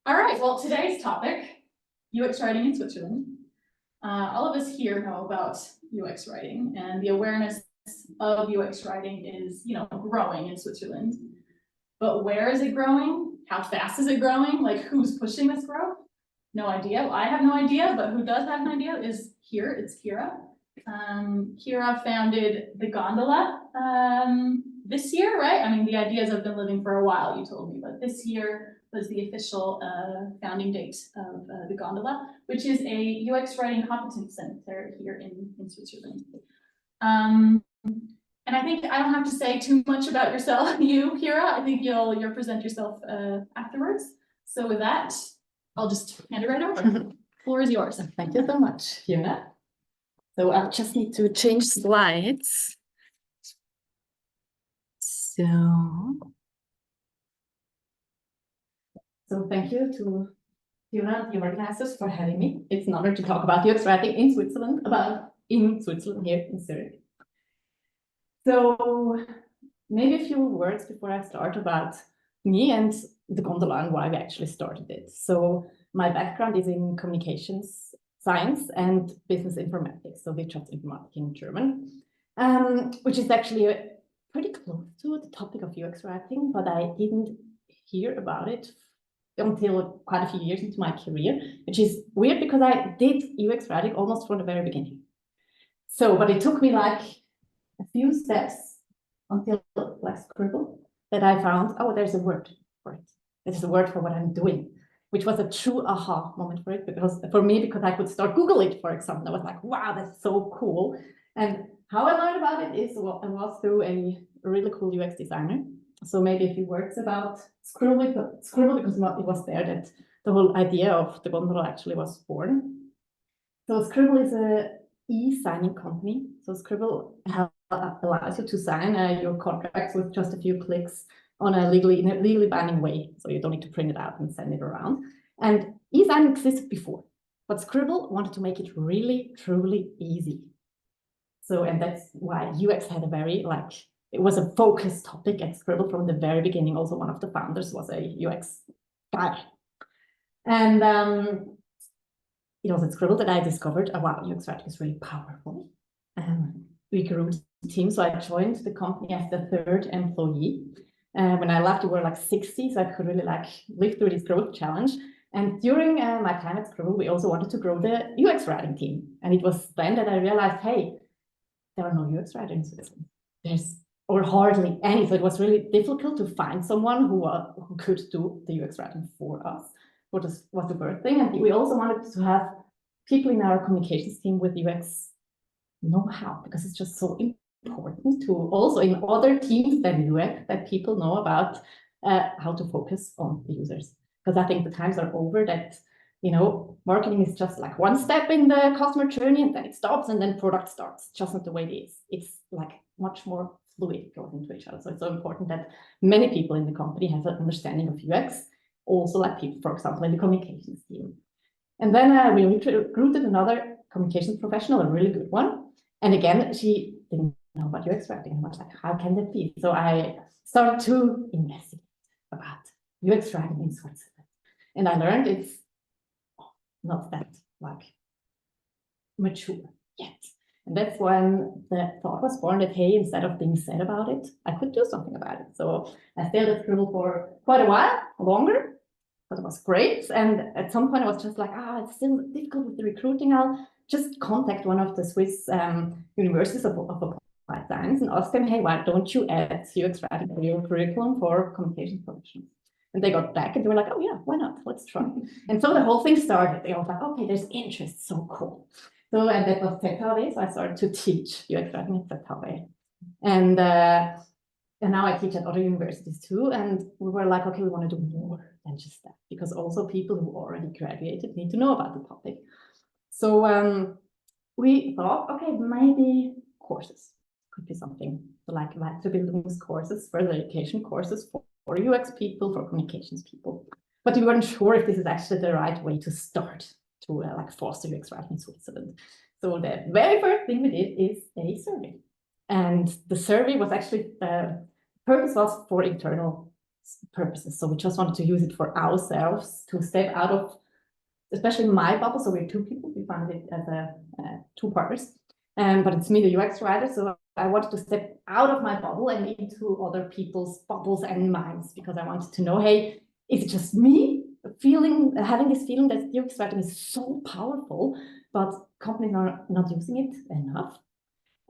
All right, well, today's topic, UX writing in Switzerland. All of us here know about UX writing, and the awareness of UX writing is, growing in Switzerland. But where is it growing? How fast is it growing? Like, who's pushing this growth? No idea. Well, I have no idea, but who does have an idea is here. It's Kira. Kira founded the Gondola this year, right? I mean, the ideas have been living for a while, you told me, but this year was the official founding date of the Gondola, which is a UX writing competence center here in Switzerland. And I think I don't have to say too much about yourself, Kira. I think you'll present yourself afterwards. So with that, I'll just hand it right over. The floor is yours. Thank you so much, Fiona. So I'll just need to change slides. So thank you to Fiona and the organizers for having me. It's an honor to talk about UX writing in Switzerland, here in Zurich. So maybe a few words before I start about me and the Gondola and why we actually started it. So my background is in communications science and business informatics, so Wirtschaftsinformatik in German, which is actually pretty close to the topic of UX writing, but I didn't hear about it until quite a few years into my career, which is weird because I did UX writing almost from the very beginning. But it took me like a few steps until like Scribble that I found, oh, there's a word for it. There's a word for what I'm doing, which was a true aha moment for it, because I could start Google it, for example. I was like, wow, that's so cool. And how I learned about it is I was through a really cool UX designer. So maybe a few words about Scribble, because it was there that the whole idea of the Gondola actually was born. So Scribble is a e-signing company. So Scribble allows you to sign your contracts with just a few clicks in a legally binding way. So you don't need to print it out and send it around. And e-signing existed before, but Scribble wanted to make it really, truly easy. So, and that's why UX had it was a focused topic at Scribble from the very beginning. Also, one of the founders was a UX guy. And it was at Scribble that I discovered, wow, UX writing is really powerful. We grew the team, so I joined the company as the third employee. When I left, we were like 60, so I could really live through this growth challenge. And during my time at Scribble, we also wanted to grow the UX writing team. And it was then that I realized, hey, there are no UX writers in Switzerland. Or hardly any. So it was really difficult to find someone who could do the UX writing for us, which was the first thing. And we also wanted to have people in our communications team with UX know-how, because it's just so important to also in other teams than UX that people know about how to focus on the users. Because I think the times are over that, marketing is just like one step in the customer journey and then it stops and then product starts. Just not the way it is. It's like much more fluid goes into each other. So it's so important that many people in the company have an understanding of UX, also like people, for example, in the communications team. And then we recruited another communications professional, a really good one. And again, she didn't know about UX writing. I was like, how can that be? So I started to investigate about UX writing in Switzerland. And I learned it's not that mature yet. And that's when the thought was born that, hey, instead of being sad about it, I could do something about it. So I stayed at Scribble for quite a while, longer, but it was great. And at some point I was just like, it's still difficult with the recruiting. I'll just contact one of the Swiss universities of applied science and ask them, hey, why don't you add UX writing to your curriculum for communication professionals? And they got back and they were like, oh yeah, why not? Let's try. And so the whole thing started. They were like, okay, there's interest, so cool. So, and that was ZHAW, so I started to teach UX writing at ZHAW. And now I teach at other universities too. And we were like, okay, we want to do more than just that, because also people who already graduated need to know about the topic. So we thought, okay, maybe courses could be something. So like to build these courses, further education courses for UX people, for communications people. But we weren't sure if this is actually the right way to start to foster UX writing in Switzerland. So the very first thing we did is a survey. And the survey was actually, the purpose was for internal purposes. So we just wanted to use it for ourselves to step out of, especially my bubble. So we're two people. We founded it as two partners, but it's me, the UX writer. So I wanted to step out of my bubble and into other people's bubbles and minds, because I wanted to know, hey, is it just me having this feeling that UX writing is so powerful, but companies are not using it enough?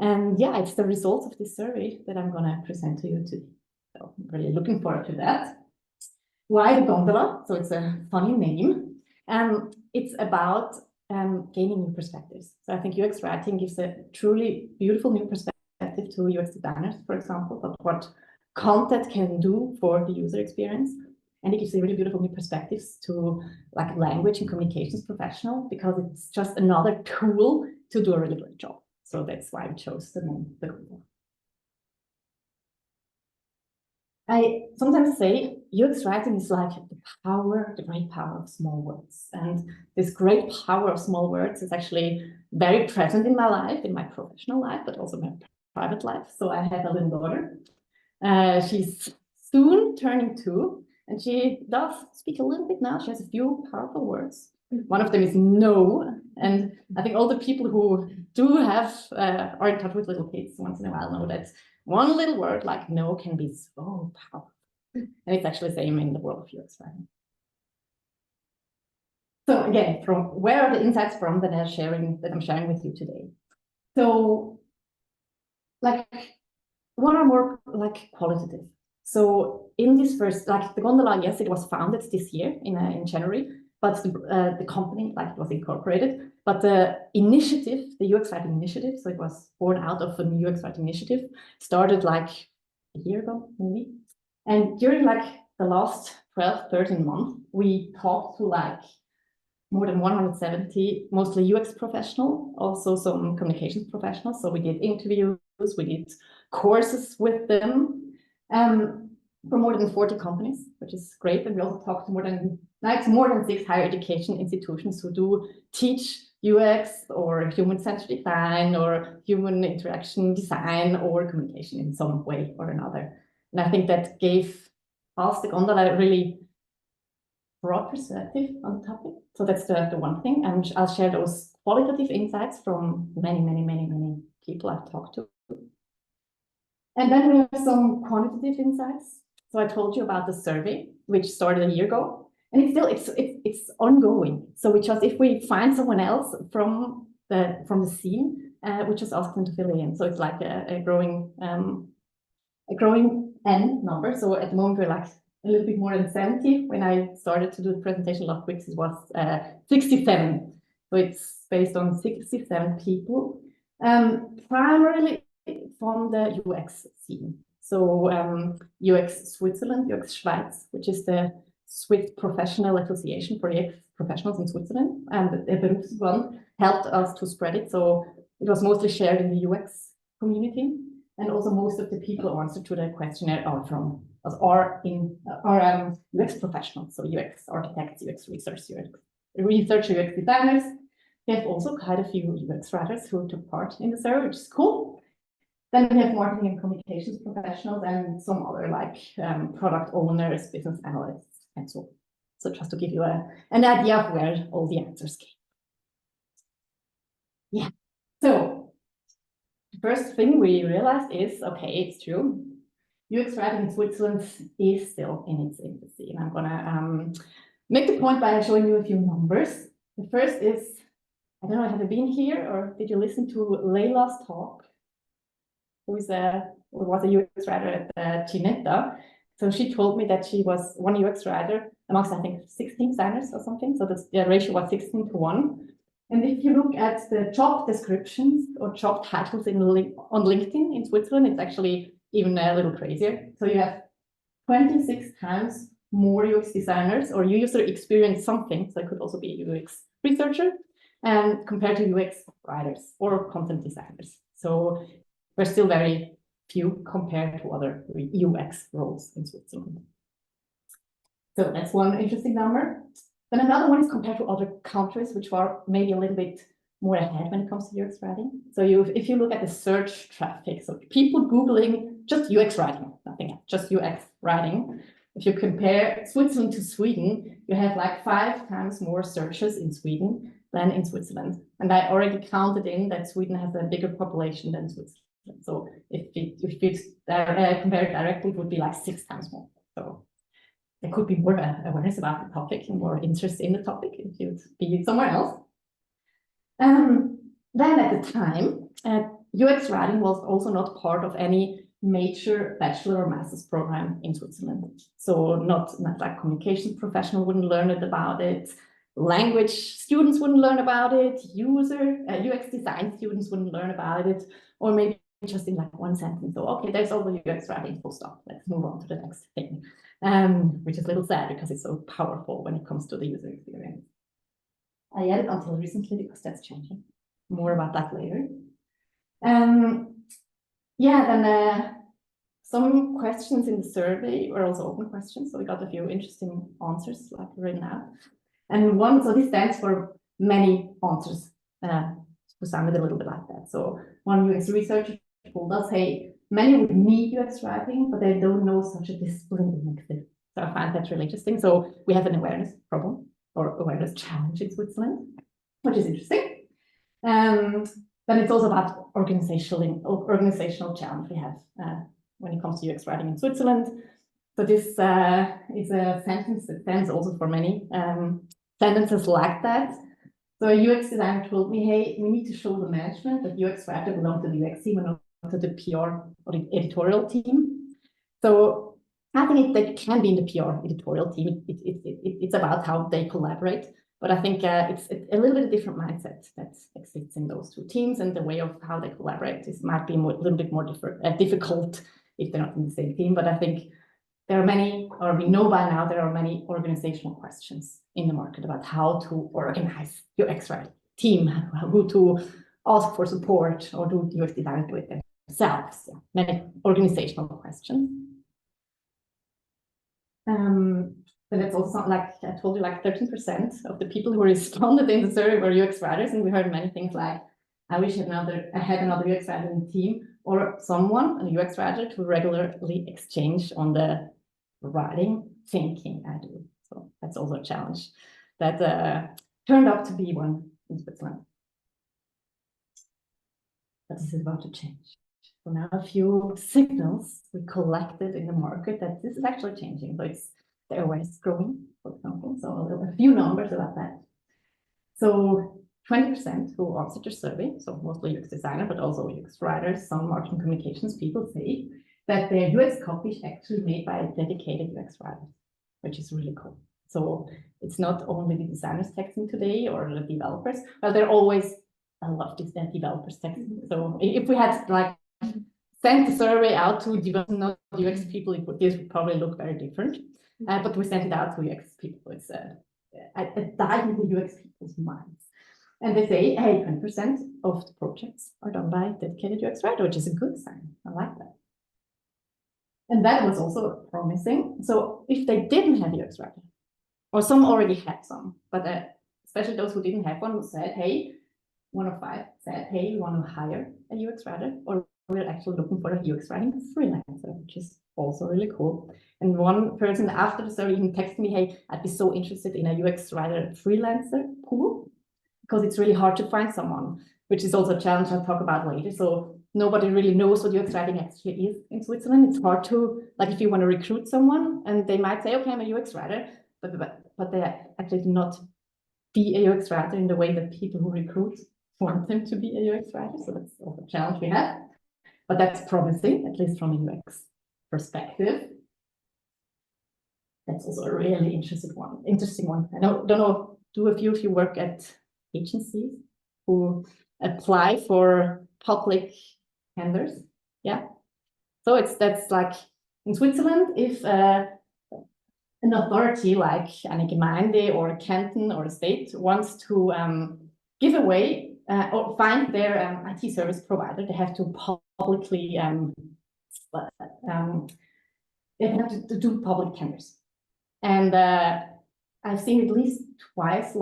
And yeah, it's the results of this survey that I'm going to present to you today. So I'm really looking forward to that. Why the Gondola? So it's a funny name. It's about gaining new perspectives. So I think UX writing gives a truly beautiful new perspective to UX designers, for example, about what content can do for the user experience. And it gives a really beautiful new perspectives to like language and communications professional, because it's just another tool to do a really great job. So that's why I chose the name the Gondola. I sometimes say UX writing is like the great power of small words. And this great power of small words is actually very present in my life, in my professional life, but also my private life. So I have a little daughter. She's soon turning 2, and she does speak a little bit now. She has a few powerful words. One of them is no. And I think all the people who do are in touch with little kids once in a while know that one little word like no can be so powerful. And it's actually the same in the world of UX writing. So again, from where are the insights from that I'm sharing with you today? So like one are more like qualitative. So in this first, like the Gondola, yes, it was founded this year in January, but the company, like it was incorporated, but the initiative, the UX writing initiative, so it was born out of a UX writing initiative, started like a year ago, maybe. And during like the last 12, 13 months, we talked to like more than 170, mostly UX professional, also some communications professionals. So we did interviews, we did courses with them for more than 40 companies, which is great. And we also talked to more than 6 higher education institutions who do teach UX or human-centered design or human interaction design or communication in some way or another. And I think that gave us, the Gondola, really broad perspective on the topic. So that's the one thing. And I'll share those qualitative insights from many people I've talked to. And then we have some quantitative insights. So I told you about the survey, which started a year ago, and it's ongoing. So if we find someone else from the scene, we just ask them to fill in. So it's like a growing N number. So at the moment we're like a little bit more than 70. When I started to do the presentation last week, it was 67. So it's based on 67 people, primarily from the UX scene. So UX Switzerland, UX Schweiz, which is the Swiss Professional Association for UX professionals in Switzerland, and the Berufsverband helped us to spread it. So it was mostly shared in the UX community, and also most of the people who answered to the questionnaire are UX professionals, so UX architects, UX researchers, UX designers. We have also quite a few UX writers who took part in the survey, which is cool. Then we have marketing and communications professionals and some other like product owners, business analysts, and so on. So just to give you an idea of where all the answers came. Yeah. So the first thing we realized is, okay, it's true. UX writing in Switzerland is still in its infancy. And I'm gonna make the point by showing you a few numbers. The first is, I don't know, have you been here or did you listen to Leila's talk? Who was a UX writer at Ginetta. So she told me that she was one UX writer amongst, I think, 16 designers or something. So the ratio was 16:1. And if you look at the job descriptions or job titles on LinkedIn in Switzerland, it's actually even a little crazier. So you have 26 times more UX designers or user experience something. So it could also be a UX researcher, and compared to UX writers or content designers. So we're still very few compared to other UX roles in Switzerland. So that's one interesting number. Then another one is compared to other countries, which are maybe a little bit more ahead when it comes to UX writing. So if you look at the search traffic, so people Googling just UX writing, nothing else, just UX writing, if you compare Switzerland to Sweden, you have like 5 times more searches in Sweden than in Switzerland. And I already counted in that Sweden has a bigger population than Switzerland. So if you compare it directly, it would be like 6 times more. So there could be more awareness about the topic and more interest in the topic if you'd be somewhere else. Then at the time, UX writing was also not part of any major bachelor or master's program in Switzerland. So not like communications professional wouldn't learn about it, language students wouldn't learn about it, UX design students wouldn't learn about it, or maybe just in like one sentence. So, okay, there's all the UX writing, full stop. Let's move on to the next thing, which is a little sad because it's so powerful when it comes to the user experience. I added until recently because that's changing. More about that later. Yeah, then some questions in the survey were also open questions. So we got a few interesting answers like written out. And one, so this stands for many answers, who sounded a little bit like that. So one UX researcher told us, hey, many would need UX writing, but they don't know such a discipline exists. So I find that really interesting. So we have an awareness problem or awareness challenge in Switzerland, which is interesting. Then it's also about organizational challenge we have when it comes to UX writing in Switzerland. So this is a sentence that stands also for many sentences like that. So a UX designer told me, hey, we need to show the management that UX writer belong to the UX team and not to the PR or the editorial team. So I think they can be in the PR editorial team. It's about how they collaborate. But I think it's a little bit of different mindset that exists in those two teams, and the way of how they collaborate might be a little bit more difficult if they're not in the same team. But I think there are many, or we know by now, there are many organizational questions in the market about how to organize your UX writing team, who to ask for support, or do UX designers do it themselves? Yeah, many organizational questions. But it's also like I told you, like 13% of the people who responded in the survey were UX writers, and we heard many things like, I wish I had another UX writer in the team, or someone, a UX writer, to regularly exchange on the writing thinking I do. So that's also a challenge that turned out to be one in Switzerland. But this is about to change. So now a few signals we collected in the market that this is actually changing. So it's the awareness is growing, for example. So a few numbers about that. So 20% who answered your survey, so mostly UX designer, but also UX writers, some marketing communications people say that their UX copy is actually made by a dedicated UX writer, which is really cool. So it's not only the designers texting today or the developers, but they're always a lot of developers texting. So if we had like sent the survey out to not UX people, this would probably look very different. But we sent it out to UX people. It's a dive into UX people's minds. And they say, hey, 20% of the projects are done by dedicated UX writer, which is a good sign. I like that. And that was also promising. So if they didn't have UX writer, or some already had some, but especially those who didn't have one said, hey, 1 of 5 said, hey, we want to hire a UX writer, or we're actually looking for a UX writing freelancer, which is also really cool. And one person after the survey even texted me, hey, I'd be so interested in a UX writer freelancer pool, because it's really hard to find someone, which is also a challenge I'll talk about later. So nobody really knows what UX writing actually is in Switzerland. It's hard to, like if you want to recruit someone and they might say, okay, I'm a UX writer, but they actually do not be a UX writer in the way that people who recruit want them to be a UX writer. So that's also a challenge we have, but that's promising, at least from a UX perspective. That's also a really interesting one. I don't know, do a few of you work at agencies who apply for public tenders? Yeah. So that's like in Switzerland, if an authority like eine Gemeinde or a canton or a state wants to give away or find their IT service provider, they have to publicly they have to do public tenders. And I've seen at least twice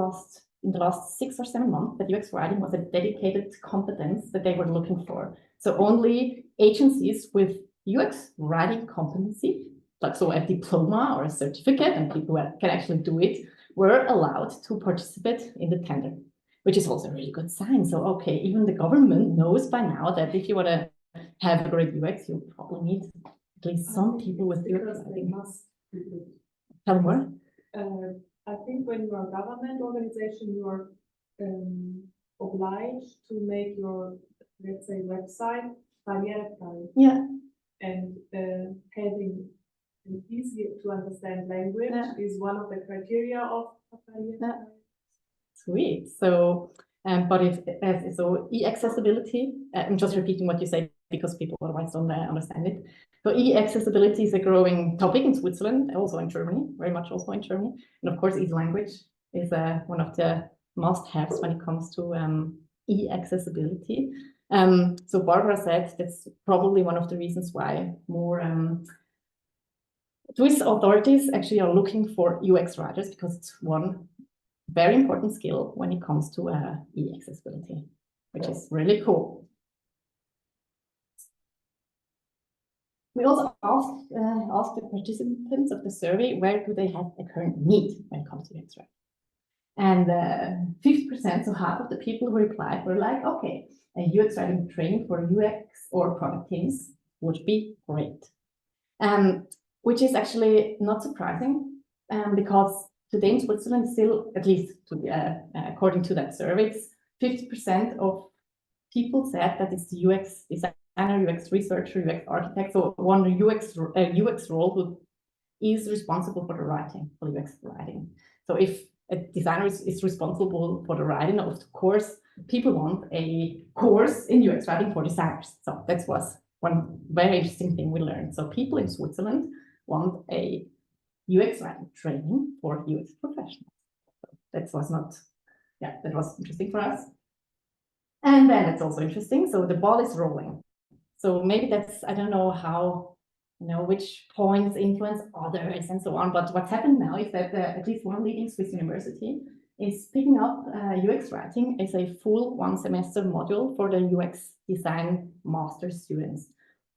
in the last 6 or 7 months that UX writing was a dedicated competence that they were looking for. So only agencies with UX writing competency like so a diploma or a certificate, and people who can actually do it were allowed to participate in the tender, which is also a really good sign. So, okay, even the government knows by now that if you want to have a great UX, you probably need at least some people with UX. Tell more. I think when you are a government organization, you are obliged to make your, let's say, website barrierefrei. Yeah. And having an easy to understand language is one of the criteria of barrierefrei. Yeah. Sweet. So, but if so, e-accessibility. I'm just repeating what you say because people otherwise don't understand it. So e-accessibility is a growing topic in Switzerland, also in Germany, very much also in Germany. And of course, e-language is one of the must-haves when it comes to e-accessibility. So Barbara said that's probably one of the reasons why more Swiss authorities actually are looking for UX writers, because it's one very important skill when it comes to e-accessibility, which is really cool. We also asked the participants of the survey, where do they have a current need when it comes to UX writing? And 50%, so half of the people who replied were like, okay, a UX writing training for UX or product teams would be great. Which is actually not surprising, because today in Switzerland still, at least according to that survey, 50% of people said that it's the UX designer, UX researcher, UX architect. So one UX role is responsible for the writing, for UX writing. So if a designer is responsible for the writing, of course, people want a course in UX writing for designers. So that was one very interesting thing we learned. So people in Switzerland want a UX writing training for UX professionals. So that was interesting for us. And then it's also interesting. So the ball is rolling. So maybe that's, I don't know how, which points influence others and so on. But what's happened now is that at least one leading Swiss university is picking up UX writing as a full 1 semester module for the UX design master students.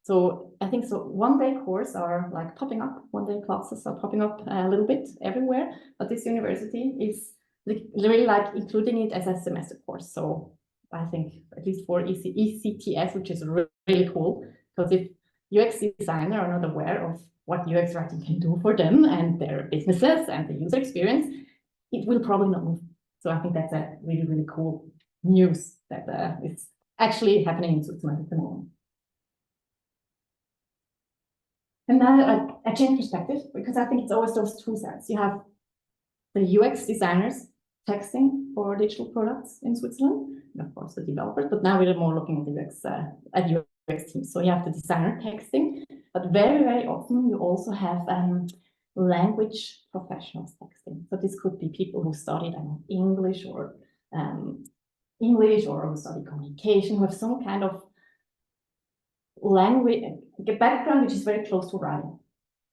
So I think so 1-day courses are like popping up, 1-day classes are popping up a little bit everywhere, but this university is really like including it as a semester course. So I think at least for ECTS, which is really cool, because if UX designers are not aware of what UX writing can do for them and their businesses and the user experience, it will probably not move. So I think that's a really, really cool news that is actually happening in Switzerland at the moment. And now I change perspective, because I think it's always those two sides. You have the UX designers texting for digital products in Switzerland, and of course the developers, but now we're more looking at the UX teams. So you have the designer texting, but very, very often you also have language professionals texting. So this could be people who studied English or who study communication, who have some kind of language background which is very close to writing.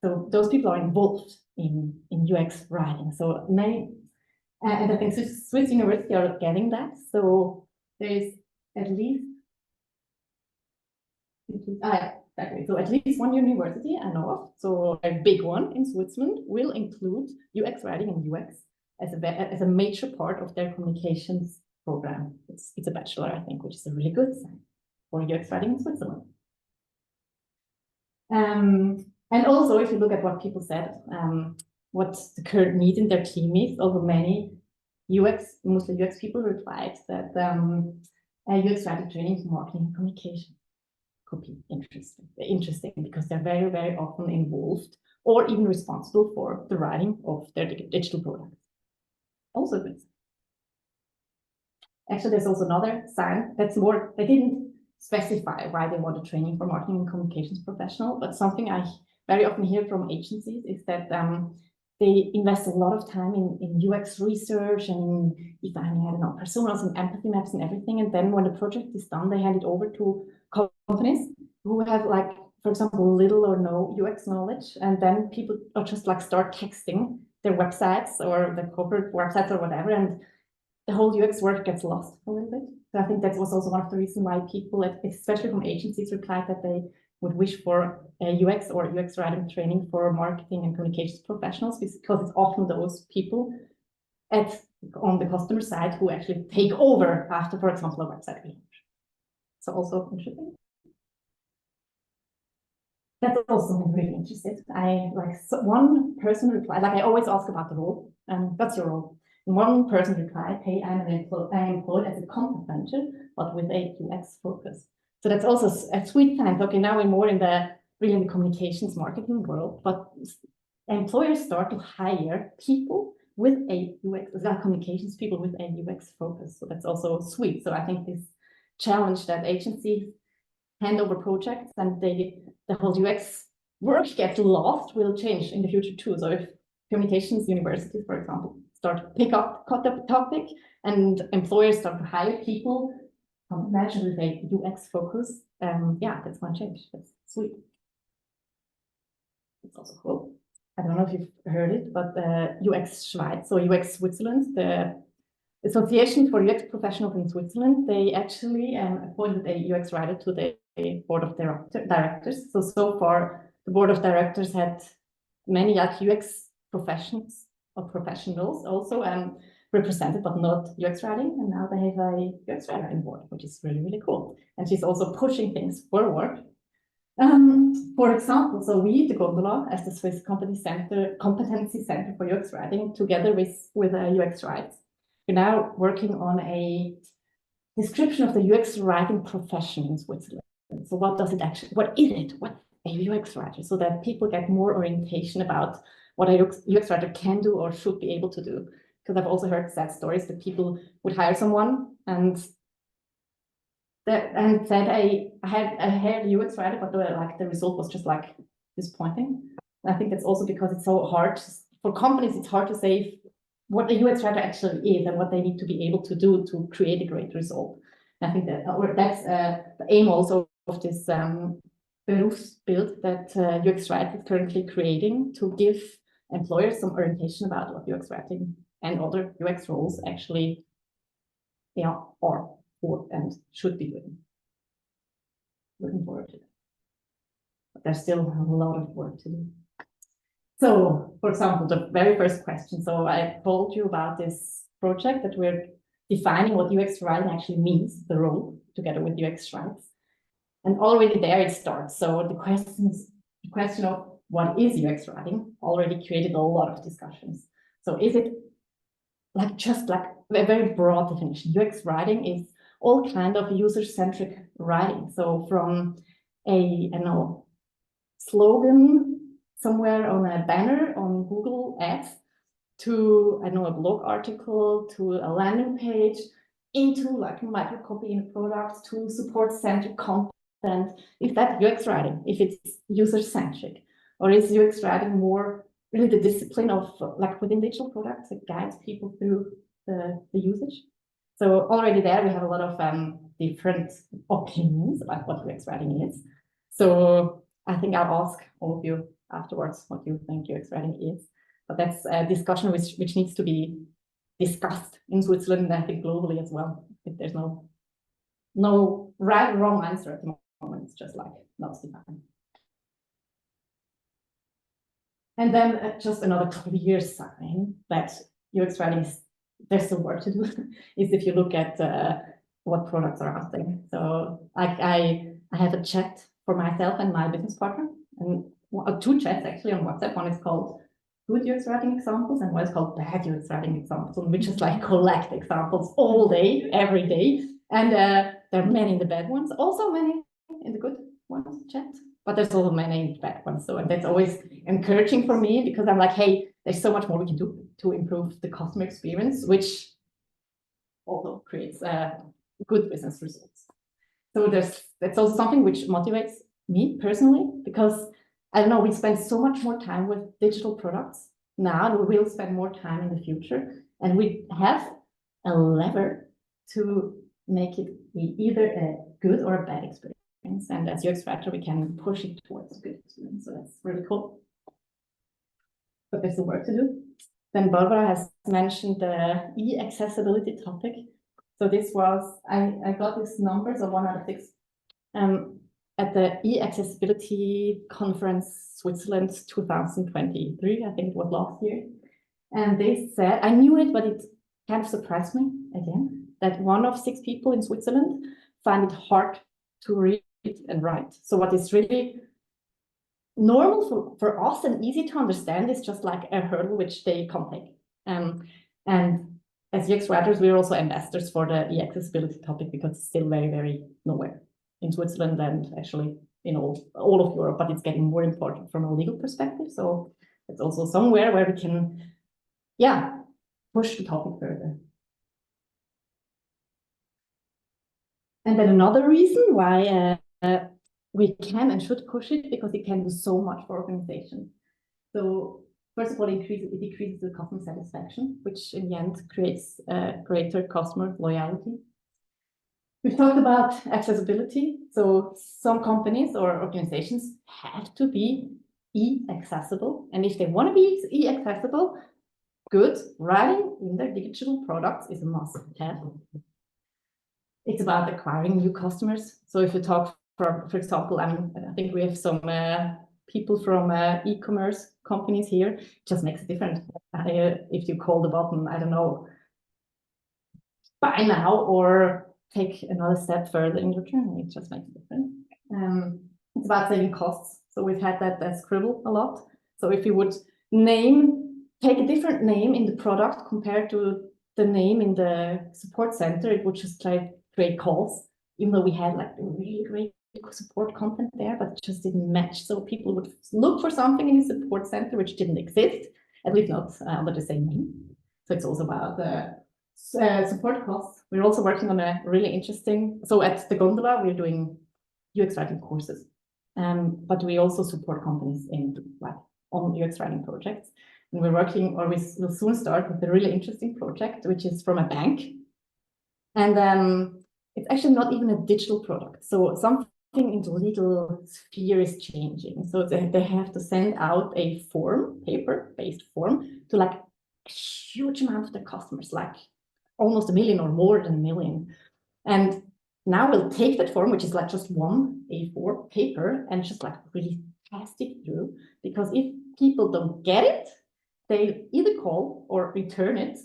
So those people are involved in UX writing. So many, and I think Swiss universities are getting that. So there is at least, exactly. So at least one university I know of, so a big one in Switzerland, will include UX writing and UX as a major part of their communications program. It's a bachelor, I think, which is a really good sign for UX writing in Switzerland. And also, if you look at what people said, what the current need in their team is, although many mostly UX people replied that UX writing training for marketing and communication could be interesting because they're very, very often involved or even responsible for the writing of their digital products. Also good. Actually, there's also another sign that's more, they didn't specify why they want a training for marketing and communications professional, but something I very often hear from agencies is that they invest a lot of time in UX research and defining, personas and empathy maps and everything. And then when the project is done, they hand it over to companies who have, like, for example, little or no UX knowledge. And then people are just like start texting their websites or the corporate websites or whatever. And the whole UX work gets lost a little bit. So I think that was also one of the reasons why people, especially from agencies, replied that they would wish for a UX or UX writing training for marketing and communications professionals, because it's often those people on the customer side who actually take over after, for example, a website relaunch. So also interesting. That's also really interesting. One person replied, like I always ask about the role, and what's your role? And one person replied, hey, I'm employed as a content manager, but with a UX focus. So that's also a sweet sign. Okay, now we're more in the communications marketing world, but employers start to hire people with a UX, like communications people with a UX focus. So that's also sweet. So I think this challenge that agencies hand over projects and the whole UX work gets lost will change in the future too. So if communications universities, for example, start to pick up the topic and employers start to hire people, imagine with a UX focus, yeah, that's going to change. That's sweet. It's also cool. I don't know if you've heard it, but UX Schweiz, so UX Switzerland, the Association for UX Professionals in Switzerland, they actually appointed a UX writer to the board of directors. So far, the board of directors had many like UX professionals also represented, but not UX writing. And now they have a UX writer on board, which is really, really cool. And she's also pushing things forward. For example, so we, the Gondola, as the Swiss Competency Center for UX Writing, together with UX Rights, we're now working on a description of the UX writing profession in Switzerland. So what is it? What a UX writer? So that people get more orientation about what a UX writer can do or should be able to do. Because I've also heard sad stories that people would hire someone and said I had a UX writer, but the result was just like disappointing. And I think that's also because it's so hard for companies. It's hard to say what a UX writer actually is and what they need to be able to do to create a great result. And I think that's the aim also of this Berufsbild that UX writing is currently creating, to give employers some orientation about what UX writing and other UX roles actually are for and should be doing. Looking forward to it. But there's still a lot of work to do. So, for example, the very first question. So I told you about this project that we're defining what UX writing actually means, the role, together with UX Rights. And already there it starts. So the question of what is UX writing already created a lot of discussions. So is it just like a very broad definition? UX writing is all kind of user-centric writing. So from a slogan somewhere on a banner on Google Ads to a blog article, to a landing page, into like microcopy in products, to support-centric content. Is that UX writing? If it's user-centric, or is UX writing more really the discipline of like within digital products that guides people through the usage? So already there we have a lot of different opinions about what UX writing is. So I think I'll ask all of you afterwards what you think UX writing is. But that's a discussion which needs to be discussed in Switzerland, and I think globally as well. There's no right or wrong answer at the moment. It's just like not defined. And then just another clear sign that UX writing is, there's still work to do, is if you look at what products are out there. So I have a chat for myself and my business partner, and two chats actually on WhatsApp. One is called good UX writing examples, and one is called bad UX writing examples, and we just like collect examples all day, every day. And there are many in the bad ones, also many in the good ones chat, but there's also many in the bad ones. So and that's always encouraging for me, because I'm like, hey, there's so much more we can do to improve the customer experience, which also creates good business results. So that's also something which motivates me personally, because I don't know, we spend so much more time with digital products now, and we will spend more time in the future, and we have a lever to make it be either a good or a bad experience. And as UX writer, we can push it towards a good experience. So that's really cool. But there's some work to do. Then Barbara has mentioned the e-accessibility topic. So this was, I got these numbers of 1 out of 6. at the e-accessibility conference Switzerland 2023, I think it was last year. And they said, I knew it, but it kind of surprised me again, that 1 of 6 people in Switzerland find it hard to read and write. So what is really normal for us and easy to understand is just like a hurdle which they can't take. And as UX writers, we're also ambassadors for the e-accessibility topic because it's still very, very nowhere in Switzerland and actually in all of Europe, but it's getting more important from a legal perspective. So it's also somewhere where we can, yeah, push the topic further. And then another reason why we can and should push it, because it can do so much for organizations. So first of all, it decreases the customer satisfaction, which in the end creates greater customer loyalty. We've talked about accessibility. So some companies or organizations have to be e-accessible. And if they want to be e-accessible, good writing in their digital products is a must-have. It's about acquiring new customers. So if you talk, for example, I think we have some people from e-commerce companies here, it just makes a difference. If you call the button, I don't know, buy now or take another step further in your journey, it just makes a difference. It's about saving costs. So we've had that at Scribble a lot. So if you would take a different name in the product compared to the name in the support center, it would just create calls, even though we had like really great support content there, but it just didn't match. So people would look for something in the support center which didn't exist, at least not under the same name. So it's also about the support costs. We're also working on a really interesting, so at the Gondola, we're doing UX writing courses, but we also support companies on UX writing projects. And we're working, or we will soon start with a really interesting project, which is from a bank. And it's actually not even a digital product. So something in the legal sphere is changing. So they have to send out a form, paper-based form, to like a huge amount of their customers, like almost 1 million or more than 1 million. And now we'll take that form, which is like just one A4 paper, and just like really test it through. Because if people don't get it, they either call or return it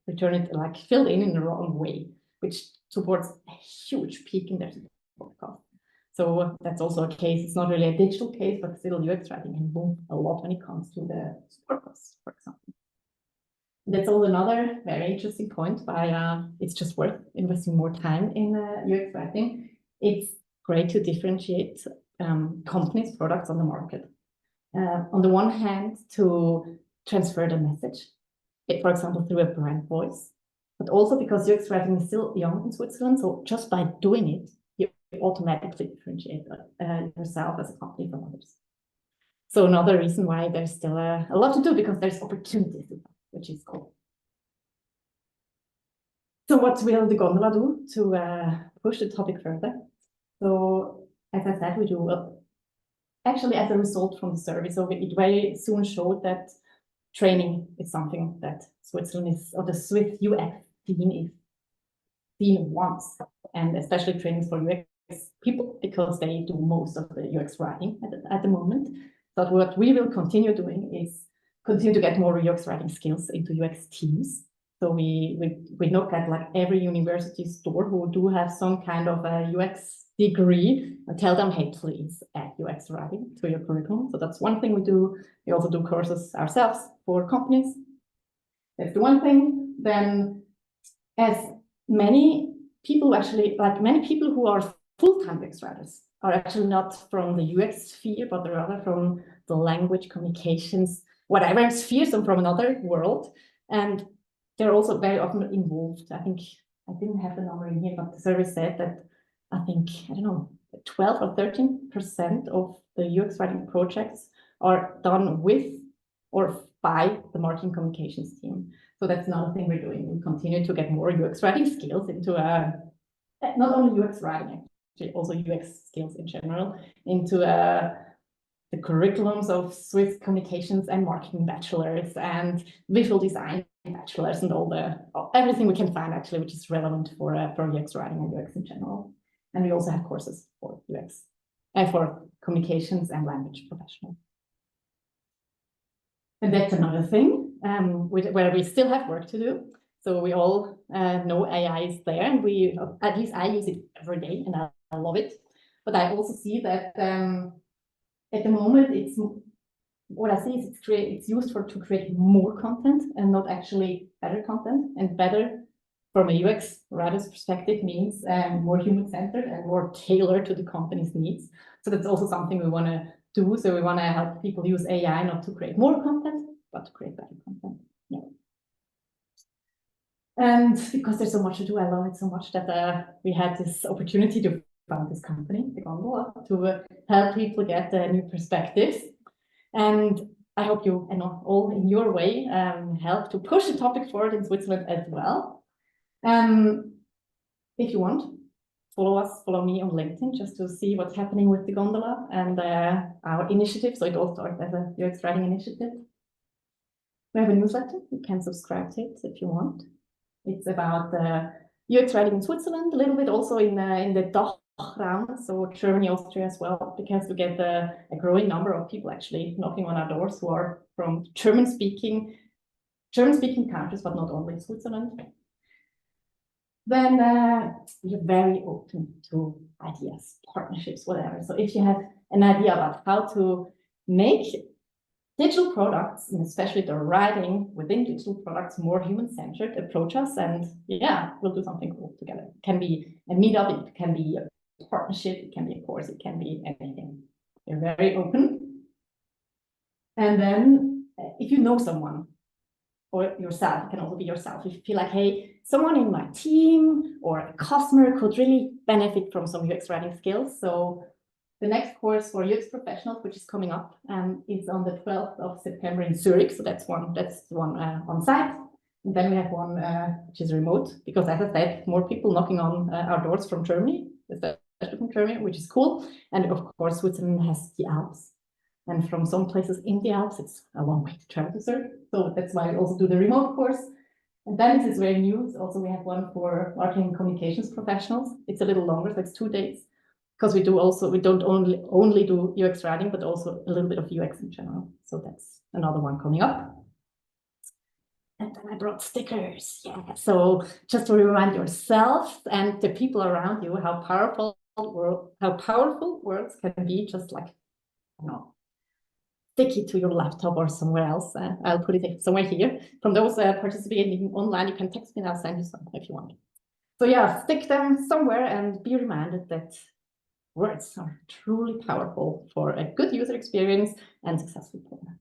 return it like filled in the wrong way, which supports a huge peak in their support cost. So that's also a case. It's not really a digital case, but still UX writing can boom a lot when it comes to the support costs, for example. That's all another very interesting point why it's just worth investing more time in UX writing. It's great to differentiate companies' products on the market. On the one hand, to transfer the message, for example, through a brand voice, but also because UX writing is still young in Switzerland. So just by doing it, you automatically differentiate yourself as a company from others. So another reason why there's still a lot to do, because there's opportunities, which is cool. So what will the Gondola do to push the topic further? So as I said, we do actually as a result from the survey. So it very soon showed that training is something that Switzerland is, or the Swiss UX team is seen once, and especially trainings for UX people, because they do most of the UX writing at the moment. But what we will continue doing is continue to get more UX writing skills into UX teams. So we look at like every university store who do have some kind of a UX degree and tell them, hey, please add UX writing to your curriculum. So that's one thing we do. We also do courses ourselves for companies. That's the one thing. Then as many people actually, like many people who are full-time UX writers are actually not from the UX sphere, but they're rather from the language, communications, whatever sphere, so from another world. And they're also very often involved. I think, I didn't have the number in here, but the survey said that I think, I don't know, 12 or 13% of the UX writing projects are done with or by the marketing communications team. So that's another thing we're doing. We continue to get more UX writing skills into not only UX writing, actually also UX skills in general, into the curriculums of Swiss communications and marketing bachelors and visual design bachelors and everything we can find actually, which is relevant for UX writing and UX in general. And we also have courses for UX, for communications and language professionals. And that's another thing where we still have work to do. So we all know AI is there, and at least I use it every day, and I love it. But I also see that at the moment, what I see is it's used to create more content and not actually better content. And better from a UX writer's perspective means more human-centered and more tailored to the company's needs. So that's also something we want to do. So we want to help people use AI not to create more content, but to create better content. Yeah. And because there's so much to do, I love it so much that we had this opportunity to found this company, the Gondola, to help people get new perspectives. And I hope you, all in your way, help to push the topic forward in Switzerland as well. If you want, follow me on LinkedIn just to see what's happening with the Gondola and our initiative. So it all started as a UX writing initiative. We have a newsletter. You can subscribe to it if you want. It's about UX writing in Switzerland, a little bit also in the ZHAW round, so Germany, Austria as well, because we get a growing number of people actually knocking on our doors who are from German-speaking countries, but not only Switzerland. Then we're very open to ideas, partnerships, whatever. So if you have an idea about how to make digital products, and especially the writing within digital products, more human-centered, approach us, and yeah, we'll do something cool together. It can be a meetup, it can be a partnership, it can be a course, it can be anything. We're very open. And then if you know someone, or yourself, it can also be yourself, if you feel like, hey, someone in my team or a customer could really benefit from some UX writing skills. So the next course for UX professionals, which is coming up, is on the 12th of September in Zurich. So that's one on site. And then we have one which is remote, because as I said, more people knocking on our doors from Germany, especially from Germany, which is cool. And of course, Switzerland has the Alps. And from some places in the Alps, it's a long way to travel to Zurich. So that's why we also do the remote course. And then this is very new. Also, we have one for marketing and communications professionals. It's a little longer, so it's 2 days. Because we don't only do UX writing, but also a little bit of UX in general. So that's another one coming up. And then I brought stickers. Yeah. So just to remind yourself and the people around you how powerful words can be, just like, stick it to your laptop or somewhere else. I'll put it somewhere here. From those participating online, you can text me and I'll send you some if you want. So yeah, stick them somewhere and be reminded that words are truly powerful for a good user experience and successful program.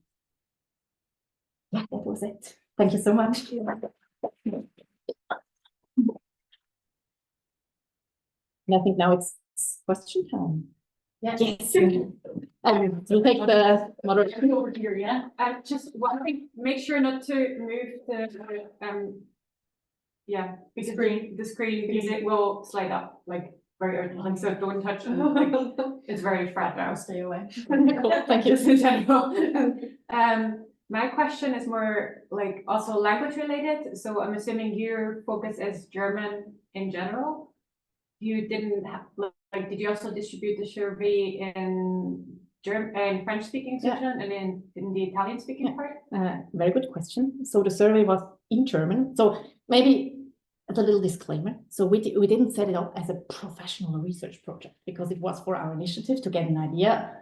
Yeah, that was it. Thank you so much. And I think now it's question time. Yeah. Yes. We'll take the moderation over here, yeah. Just one thing, make sure not to move the the screen because it will slide up like very urgently. So don't touch it. Like, it's very fragile. Stay away. Cool. Thank you. In general. My question is more like also language related. So I'm assuming your focus is German in general. You didn't have did you also distribute the survey in French speaking Switzerland and in the Italian speaking part? Very good question. So the survey was in German. So maybe as a little disclaimer. So we didn't set it up as a professional research project because it was for our initiative to get an idea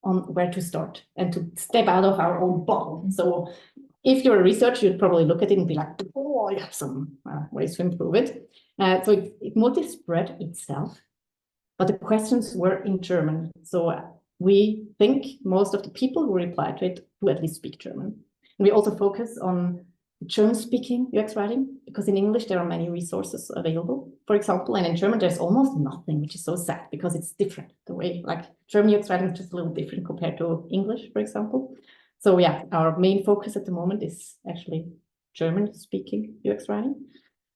on where to start and to step out of our own bubble. So if you're a researcher, you'd probably look at it and be like, oh, I have some ways to improve it. So it multi-spread itself, but the questions were in German. So we think most of the people who replied to it do at least speak German. And we also focus on German-speaking UX writing, because in English there are many resources available, for example, and in German there's almost nothing, which is so sad because it's different. The way, like, German UX writing is just a little different compared to English, for example. So yeah, our main focus at the moment is actually German-speaking UX writing,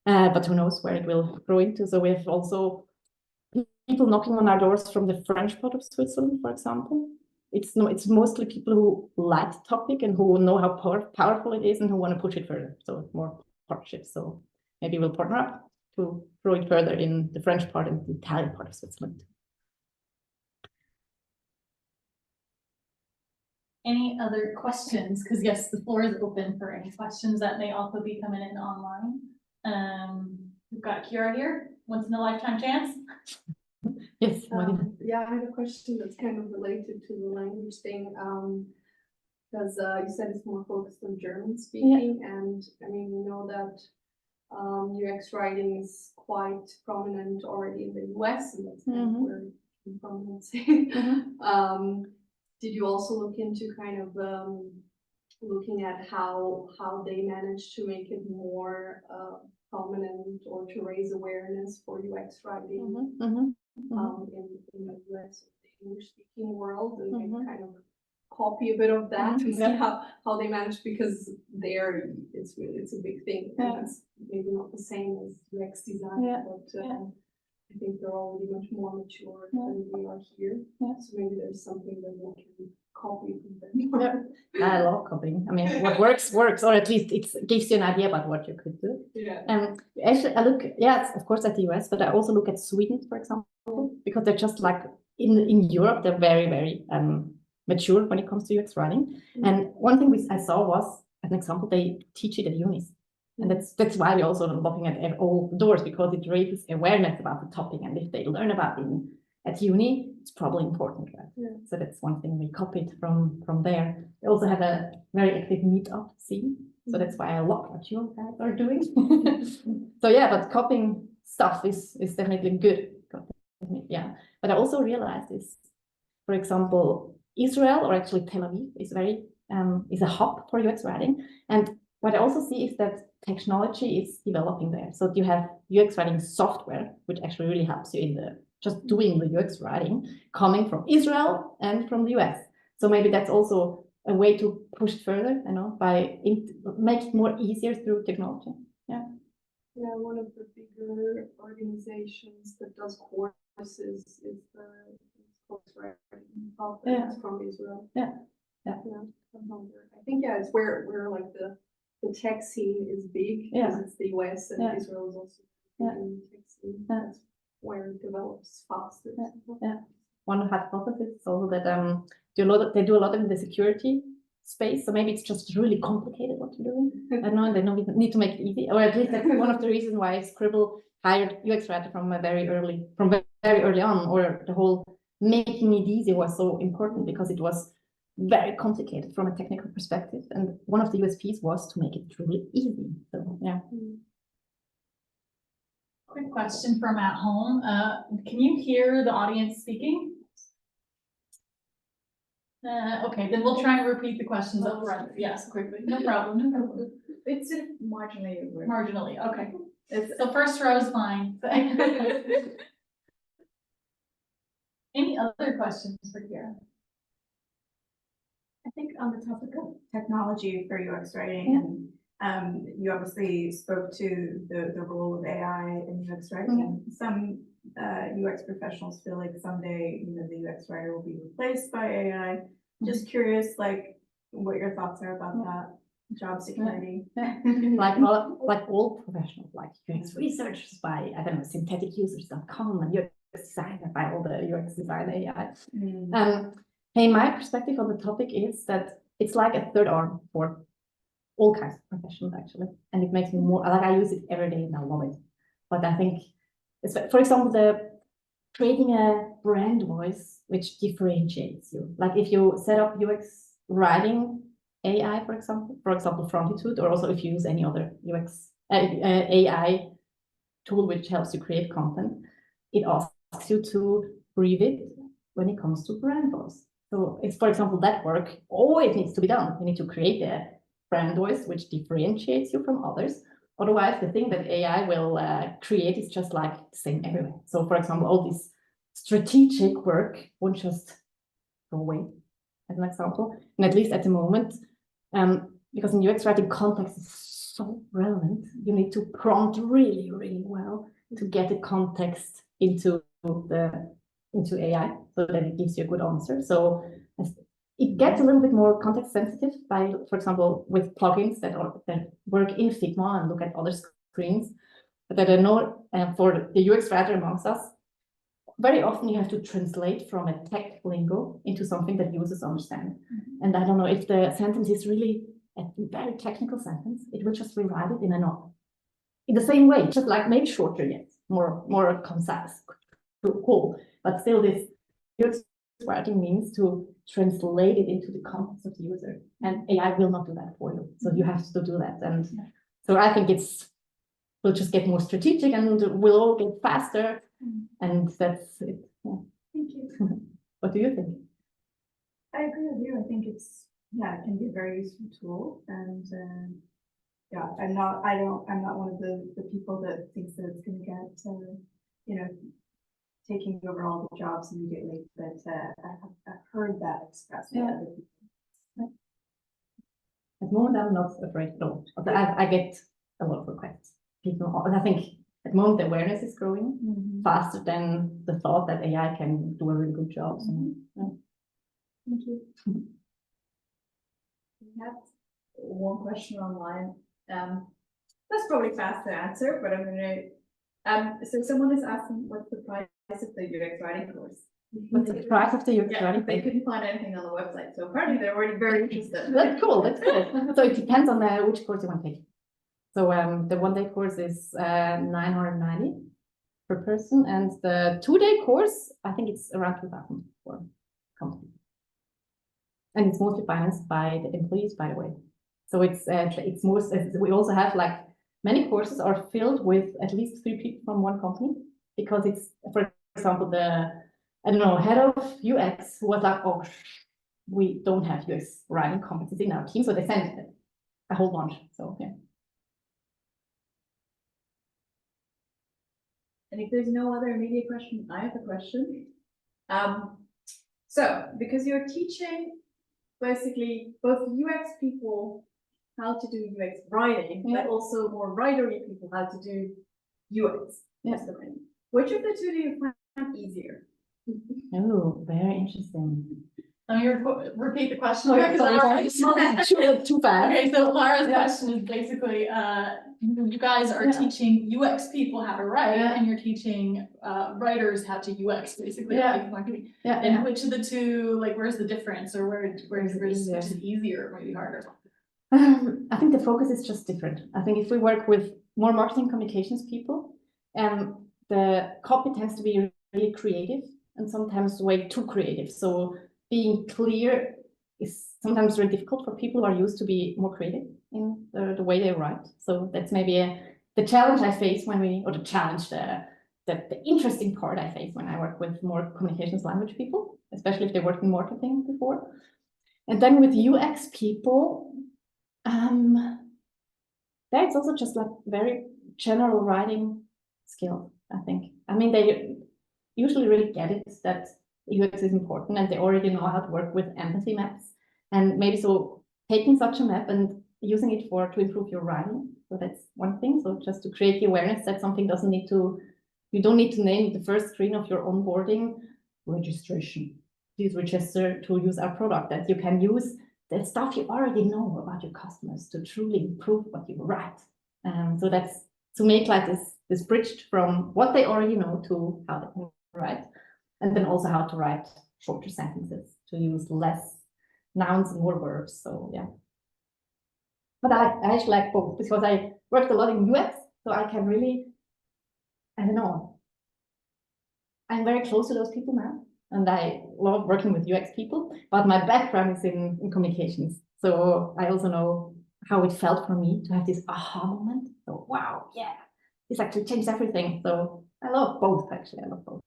but who knows where it will grow into. So we have also people knocking on our doors from the French part of Switzerland, for example. It's mostly people who like the topic and who know how powerful it is and who want to push it further. So more partnerships. So maybe we'll partner up. to grow it further in the French part and the Italian part of Switzerland. Any other questions? Because yes, the floor is open for any questions that may also be coming in online. We've got Kira here, once in a lifetime chance. Yes, Marina. Yeah, I have a question that's kind of related to the language thing. Because you said it's more focused on German speaking, and I mean, we know that UX writing is quite prominent already in the US, and that's kind of where prominence. Did you also look into kind of looking at how they managed to make it more prominent or to raise awareness for UX writing in the US, the English-speaking world, and like kind of copy a bit of that and see how they manage, because there it's a big thing. And it's maybe not the same as UX design, but I think they're already much more mature than we are here. So maybe there's something that we can copy from them. I love copying. I mean, what works, or at least it gives you an idea about what you could do. Actually, I look, of course, at the US, but I also look at Sweden, for example, because they're just like in Europe, they're very, very mature when it comes to UX writing. And one thing I saw was, as an example, they teach it at unis. And that's why we're also looking at all doors, because it raises awareness about the topic. And if they learn about it at uni, it's probably important, right? So that's one thing we copied from there. They also have a very active meetup scene. So that's why I love what you guys are doing. So yeah, but copying stuff is definitely good. Yeah. But I also realized this, for example, Israel, or actually Tel Aviv, is a hub for UX writing. And what I also see is that technology is developing there. So you have UX writing software, which actually really helps you in just doing the UX writing, coming from Israel and from the US. So maybe that's also a way to push it further, by make it more easier through technology. Yeah, one of the bigger organizations that does courses is the course writing competence from Israel. I think it's where like the tech scene is big, because it's the US and Israel is also in the tech scene. That's where it develops faster. One hypothesis is also that they do a lot in the security space, so maybe it's just really complicated what you're doing. I don't know, they don't need to make it easy, or at least that's one of the reasons why Scribble hired UX writer from very early on, or the whole making it easy was so important, because it was very complicated from a technical perspective, and one of the USPs was to make it really easy. So yeah. Quick question from at home. Can you hear the audience speaking? Okay, then we'll try and repeat the questions up front. Yes, quickly. No problem. It's sort of marginally. Marginally, okay. So first row is fine. Any other questions for Kira? I think on the topic of technology for UX writing, and you obviously spoke to the role of AI in UX writing. Some UX professionals feel like someday, the UX writer will be replaced by AI. Just curious, like, what your thoughts are about that job security. Like all professionals, like UX researchers by, I don't know, syntheticulsers.com, and UX designer by all the UX design AI. Hey, my perspective on the topic is that it's like a third arm for all kinds of professionals, actually. And it makes me more, like, I use it every day and I love it. But I think, for example, creating a brand voice which differentiates you. Like if you set up UX writing AI, for example, Frontitude, or also if you use any other UX AI tool which helps you create content, it asks you to breathe it when it comes to brand voice. So it's, for example, that work always needs to be done. You need to create a brand voice which differentiates you from others. Otherwise, the thing that AI will create is just like the same everywhere. So, for example, all this strategic work won't just go away, as an example. And at least at the moment, because in UX writing, context is so relevant, you need to prompt really, really well to get the context into AI, so that it gives you a good answer. So it gets a little bit more context sensitive by, for example, with plugins that work in Figma and look at other screens. that I know for the UX writer amongst us, very often you have to translate from a tech lingo into something that users understand. And I don't know if the sentence is really a very technical sentence, it will just rewrite it in the same way, just like maybe shorter yet, more concise, cool. But still, this UX writing means to translate it into the context of the user, and AI will not do that for you. So you have to do that, and so I think we'll just get more strategic, and we'll all get faster, and that's it. Yeah. Thank you. What do you think? I agree with you. I think it can be a very useful tool, and yeah, I'm not one of the people that thinks that it's going to get taking over all the jobs immediately, but I've heard that expressed by other people. At the moment, I'm not afraid. No, I get a lot of requests. People, I think at the moment the awareness is growing faster than the thought that AI can do a really good job. So, Thank you. We have one question online. That's probably fast to answer, but I'm gonna. So someone is asking what's the price of the UX writing course? what's the price of the UX writing? They couldn't find anything on the website, so apparently they're already very interested. That's cool. That's cool. So it depends on which course you want to take. So the one-day course is 990 per person, and the two-day course, I think it's around 2,000 for company. And it's mostly financed by the employees, by the way. So it's most. We also have like many courses are filled with at least 3 people from one company, because it's, for example, the head of UX was like, oh, we don't have UX writing competence in our team, so they sent a whole bunch. So yeah. And if there's no other immediate question, I have a question. So because you're teaching basically both UX people how to do UX writing, but also more writery people how to do UX. Yes. Which of the two do you find easier? Oh, very interesting. Let me repeat the question here, because I already Too bad. Okay, so Lara's question is basically, you guys are teaching UX people how to write, and you're teaching writers how to UX, basically. And which of the two, like, where's the difference, or which is easier or maybe harder? I think the focus is just different. I think if we work with more marketing communications people, the copy tends to be really creative and sometimes way too creative. So being clear is sometimes really difficult for people who are used to be more creative in the way they write. So that's maybe the challenge I face the interesting part I face when I work with more communications language people, especially if they worked in marketing before. And then with UX people, that's also just like very general writing skill, I think. I mean, they usually really get it that UX is important, and they already know how to work with empathy maps. And maybe so taking such a map and using it to improve your writing. So that's one thing. So just to create the awareness that something you don't need to name the first screen of your onboarding registration. Please register to use our product, that you can use the stuff you already know about your customers to truly improve what you write. So that's to make like this bridge from what they already know to how they can write, and then also how to write shorter sentences to use less nouns and more verbs. So yeah. But I actually like both, because I worked a lot in UX, so I can really, I don't know, I'm very close to those people now, and I love working with UX people, but my background is in communications. So I also know how it felt for me to have this aha moment. So wow, yeah, this actually changed everything. So I love both, actually. I love both.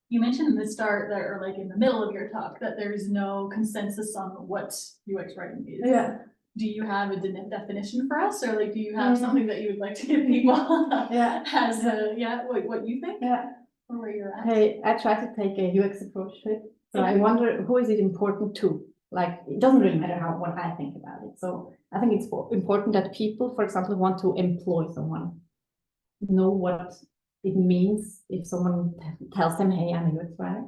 You mentioned in the start that, or like in the middle of your talk, that there's no consensus on what UX writing is. Yeah. Do you have a definition for us, or like, do you have something that you would like to give people as what you think? Yeah. Or where you're at? Hey, I try to take a UX approach to it. So I wonder, who is it important to? Like, it doesn't really matter what I think about it. So I think it's important that people, for example, want to employ someone, know what it means if someone tells them, hey, I'm a UX writer.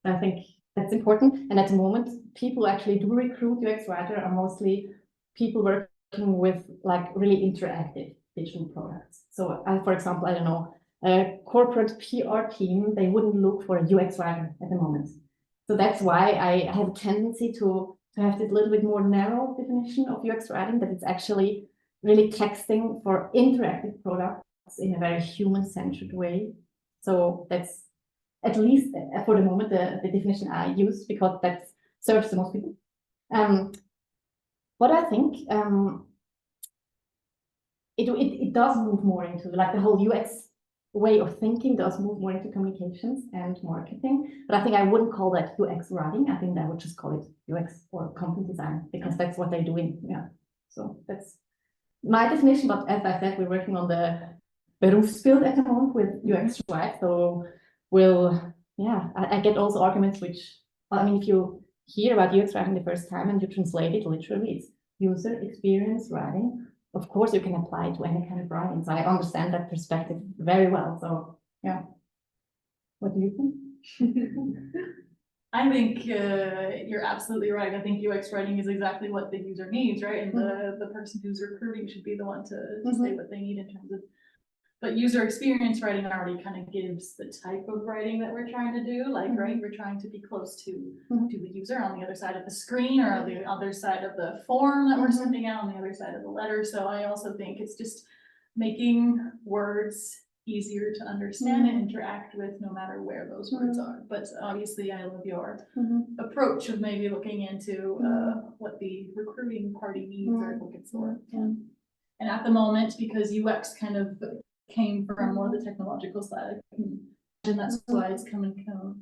I think that's important. And at the moment, people who actually do recruit UX writer are mostly people working with like really interactive digital products. So for example, I don't know, a corporate PR team, they wouldn't look for a UX writer at the moment. So that's why I have a tendency to have this little bit more narrow definition of UX writing, that it's actually really texting for interactive products in a very human-centered way. So that's at least for the moment the definition I use, because that serves the most people. What I think it does move more into like the whole UX way of thinking does move more into communications and marketing, but I think I wouldn't call that UX writing. I think I would just call it UX or content design, because that's what they're doing. Yeah, so that's my definition. But as I said, we're working on the Berufsbild at the moment with UX, right? So I get also arguments which, I mean, if you hear about UX writing the first time and you translate it literally, it's user experience writing. Of course, you can apply it to any kind of writing. So I understand that perspective very well. So yeah, what do you think? I think you're absolutely right. I think UX writing is exactly what the user needs, right? And the person who's recruiting should be the one to say what they need in terms of. But user experience writing already kind of gives the type of writing that we're trying to do. Like, right, we're trying to be close to the user on the other side of the screen, or on the other side of the form that we're sending out, on the other side of the letter. So I also think it's just making words easier to understand and interact with, no matter where those words are. But obviously I love your approach of maybe looking into what the recruiting party needs or looking for. And at the moment, because UX kind of came from more the technological side, and that's why it's come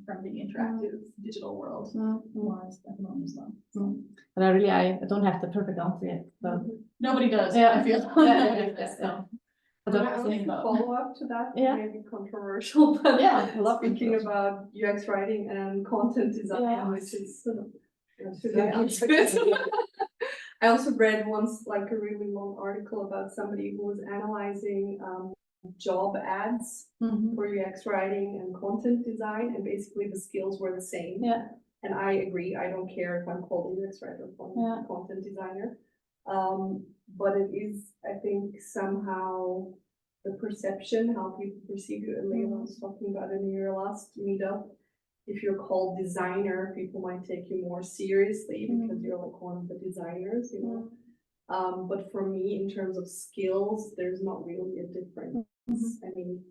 from the interactive digital world more at the moment as well. But I don't have the perfect answer yet. So. Nobody does. Yeah, I feel. Can I ask a follow-up to that? Yeah. Maybe controversial, but yeah, I love speaking about UX writing and content design, which is I also read once like a really long article about somebody who was analyzing job ads for UX writing and content design, and basically the skills were the same. Yeah. And I agree, I don't care if I'm called a UX writer or content designer. But it is, I think, somehow the perception, how people perceive you. And Leila was talking about it in your last meetup. If you're called designer, people might take you more seriously because you're like one of the designers, you know. But for me, in terms of skills, there's not really a difference. I mean,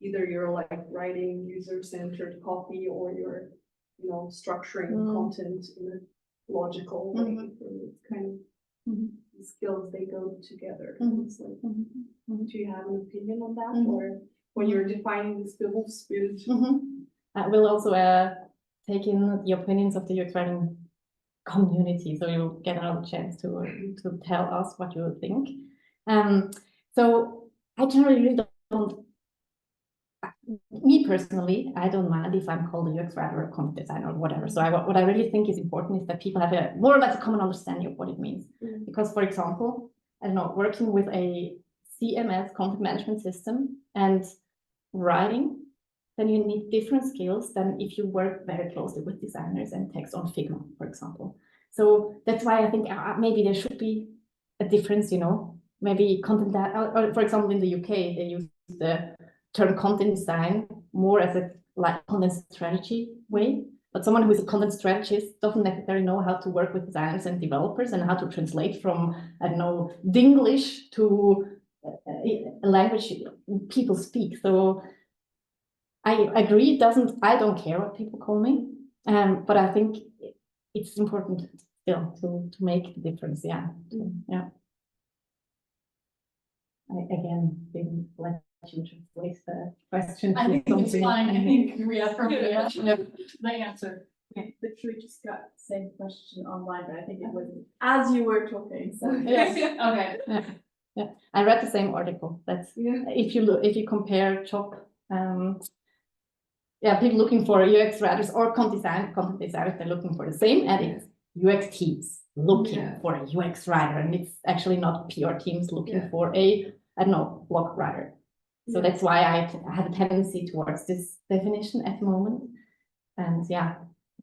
either you're like writing user-centered copy, or you're, you know, structuring content in a logical way. It's kind of the skills, they go together. It's like, do you have an opinion on that, or when you're defining this Berufsbild? I will also take in the opinions of the UX writing community, so you get another chance to tell us what you think. So I generally really don't. Me personally, I don't mind if I'm called a UX writer or content designer or whatever. So what I really think is important is that people have a more or less a common understanding of what it means. Because, for example, I don't know, working with a CMS, content management system, and writing, then you need different skills than if you work very closely with designers and text on Figma, for example. So that's why I think maybe there should be a difference, you know, maybe content, or for example, in the UK, they use the term content design more as a like content strategy way, but someone who is a content strategist doesn't necessarily know how to work with designers and developers and how to translate from, I don't know, Dinglish to a language people speak. So I agree, I don't care what people call me, but I think it's important still to make the difference. Yeah. I again didn't let you translate the question. I think it's fine. I think we have the answer. Okay, literally just got the same question online, but I think it was as you were talking. So Yes. Okay. Yeah, I read the same article. That's if you compare job, people looking for UX writers or content designers, they're looking for the same, and it's UX teams looking for a UX writer, and it's actually not PR teams looking for a, I don't know, blog writer. So that's why I have a tendency towards this definition at the moment. And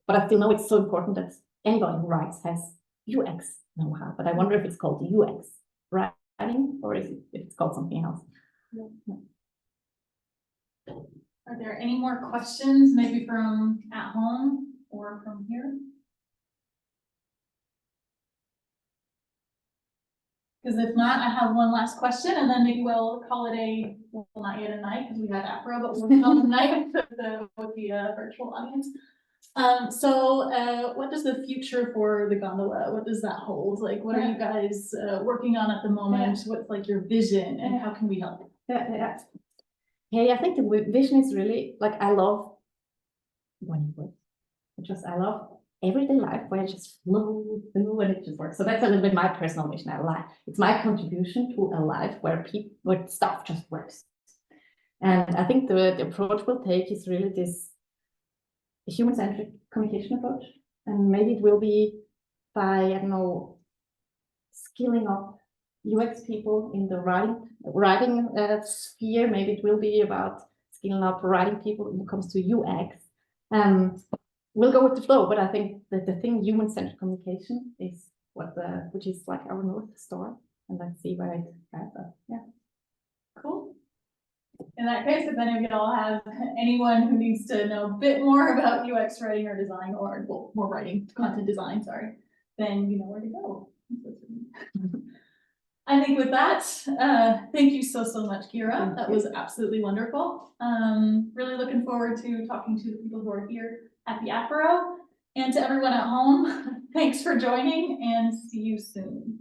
but I still know it's so important that anybody who writes has UX know-how, but I wonder if it's called UX writing, or is it's called something else? Are there any more questions, maybe from at home or from here? Because if not, I have one last question, and then maybe we'll call it well, not yet a night, because we had Afro, but we'll call it a night with the virtual audience. What does the future for the gondola, what does that hold? Like, what are you guys working on at the moment? What's like your vision, and how can we help? Yeah, I think the vision is really, like, I love one word. I love everyday life where I just flow through and it just works. So that's a little bit my personal vision. It's my contribution to a life where stuff just works. And I think the approach we'll take is really this human-centric communication approach. And maybe it will be by, I don't know, skilling up UX people in the writing sphere. Maybe it will be about skilling up writing people when it comes to UX. We'll go with the flow, but I think that the thing human-centered communication is which is like our North Star, and let's see where it goes. Yeah. Cool. In that case, if any of y'all have anyone who needs to know a bit more about UX writing or design, or well, more writing, content design, sorry, then you know where to go. I think with that, thank you so much, Kira. That was absolutely wonderful. Really looking forward to talking to the people who are here at the Afro, and to everyone at home. Thanks for joining, and see you soon.